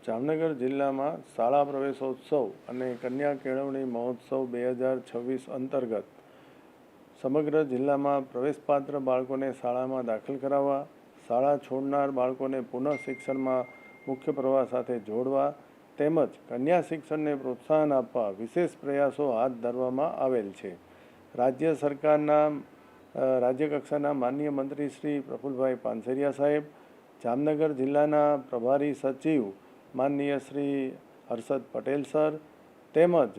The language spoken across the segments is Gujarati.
જામનગર જિલ્લામાં શાળા પ્રવેશોત્સવ અને કન્યા કેળવણી મહોત્સવ 2026 અંતર્ગત સમગ્ર જિલ્લામાં પ્રવેશપાત્ર બાળકોને શાળામાં દાખલ કરાવવા, શાળા છોડનાર બાળકોને પુનઃ શિક્ષણમાં મુખ્ય પ્રવાહ સાથે જોડવા તેમજ કન્યા શિક્ષણને પ્રોત્સાહન આપવા વિશેષ પ્રયાસો હાથ ધરવામાં આવેલ છે. રાજ્ય સરકારના રાજ્યકક્ષાના માનનીય મંત્રી શ્રી પ્રફુલભાઈ પાનસેરિયા સાહેબ, જામનગર જિલ્લાના પ્રભારી સચિવ માનનીય શ્રી હર્ષદ પટેલ સર તેમજ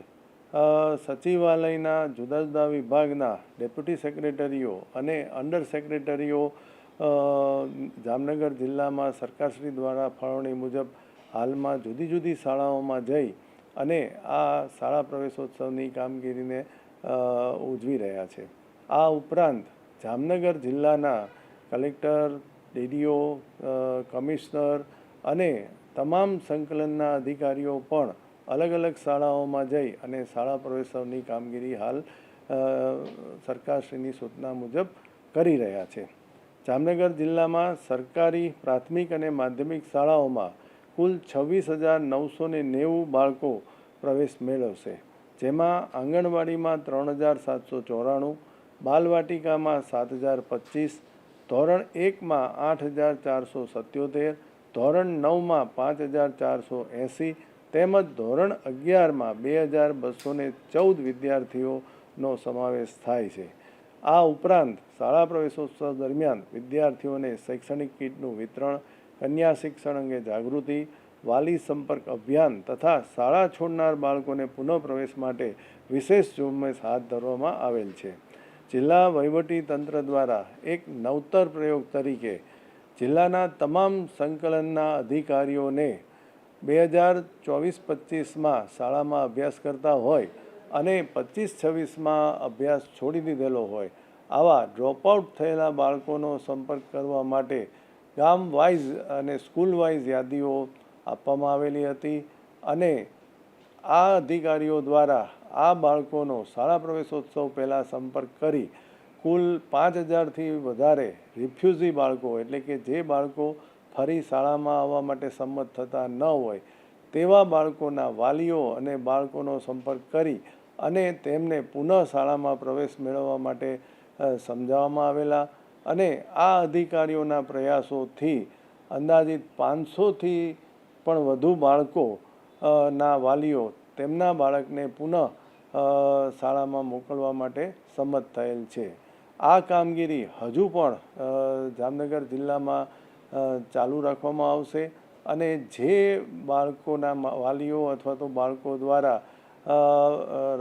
સચિવાલયના જુદા જુદા વિભાગના ડેપ્યુટી સેક્રેટરીઓ અને અંડર સેક્રેટરીઓ જામનગર જિલ્લામાં સરકારશ્રી દ્વારા ફાળવણી મુજબ હાલમાં જુદી જુદી શાળાઓમાં જઈ અને આ શાળા પ્રવેશોત્સવની કામગીરીને ઉજવી રહ્યા છે. આ ઉપરાંત જામનગર જિલ્લાના કલેક્ટર, ડીડીઓ, કમિશનર અને તમામ સંકલનના અધિકારીઓ પણ અલગ અલગ શાળાઓમાં જઈ અને શાળા પ્રવેશોત્સવની કામગીરી હાલ સરકારશ્રીની સૂચના મુજબ કરી રહ્યા છે. જામનગર જિલ્લામાં સરકારી પ્રાથમિક અને માધ્યમિક શાળાઓમાં કુલ 26,990 બાળકો પ્રવેશ મેળવશે, જેમાં આંગણવાડીમાં 3,794, બાલવાટિકામાં 7,025, ધોરણ 1માં 8,477, ધોરણ 9માં 5,480 તેમજ ધોરણ 11માં 2,214 વિદ્યાર્થીઓનો સમાવેશ થાય છે. આ ઉપરાંત શાળા પ્રવેશોત્સવ દરમિયાન વિદ્યાર્થીઓને શૈક્ષણિક કીટનું વિતરણ, કન્યા શિક્ષણ અંગે જાગૃતિ, વાલી સંપર્ક અભિયાન તથા શાળા છોડનાર બાળકોને પુનઃ પ્રવેશ માટે વિશેષ ઝુંબેશ હાથ ધરવામાં આવેલ છે. જિલ્લા વહીવટી તંત્ર દ્વારા એક નવતર પ્રયોગ તરીકે જિલ્લાના તમામ સંકલનના અધિકારીઓને 2024-25માં શાળામાં અભ્યાસ કરતા હોય અને 25-26માં અભ્યાસ છોડી દીધેલો હોય આવા ડ્રોપઆઉટ થયેલા બાળકોનો સંપર્ક કરવા માટે ગામ વાઇઝ અને સ્કૂલ વાઇઝ યાદીઓ આપવામાં આવેલી હતી અને આ અધિકારીઓ દ્વારા આ બાળકોનો શાળા પ્રવેશોત્સવ પહેલાં સંપર્ક કરી કુલ 5,000થી વધારે રિફ્યુઝી બાળકો એટલે કે જે બાળકો ફરી શાળામાં આવવા માટે સંમત થતા ન હોય તેવા બાળકોના વાલીઓ અને બાળકોનો સંપર્ક કરી અને તેમને પુનઃ શાળામાં પ્રવેશ મેળવવા માટે સમજાવવામાં આવેલા અને આ અધિકારીઓના પ્રયાસોથી અંદાજિત 500થી પણ વધુ બાળકો ના વાલીઓ તેમના બાળકને પુનઃ શાળામાં મોકલવા માટે સંમત થયેલ છે. આ કામગીરી હજુ પણ જામનગર જિલ્લામાં ચાલુ રાખવામાં આવશે અને જે બાળકોના વાલીઓ અથવા તો બાળકો દ્વારા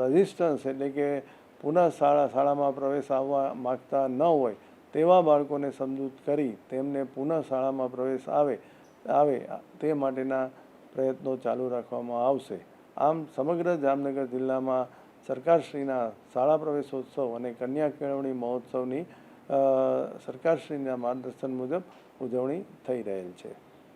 રજિસ્ટન્સ એટલે કે પુનઃ શાળામાં પ્રવેશ આવવા માગતા ન હોય તેવા બાળકોને સમજૂત કરી તેમને પુનઃ શાળામાં પ્રવેશ આવે તે માટેના પ્રયત્નો ચાલુ રાખવામાં આવશે. આમ સમગ્ર જામનગર જિલ્લામાં સરકારશ્રીના શાળા પ્રવેશોત્સવ અને કન્યા કેળવણી મહોત્સવની સરકારશ્રીના માર્ગદર્શન મુજબ ઉજવણી થઈ રહેલ છે.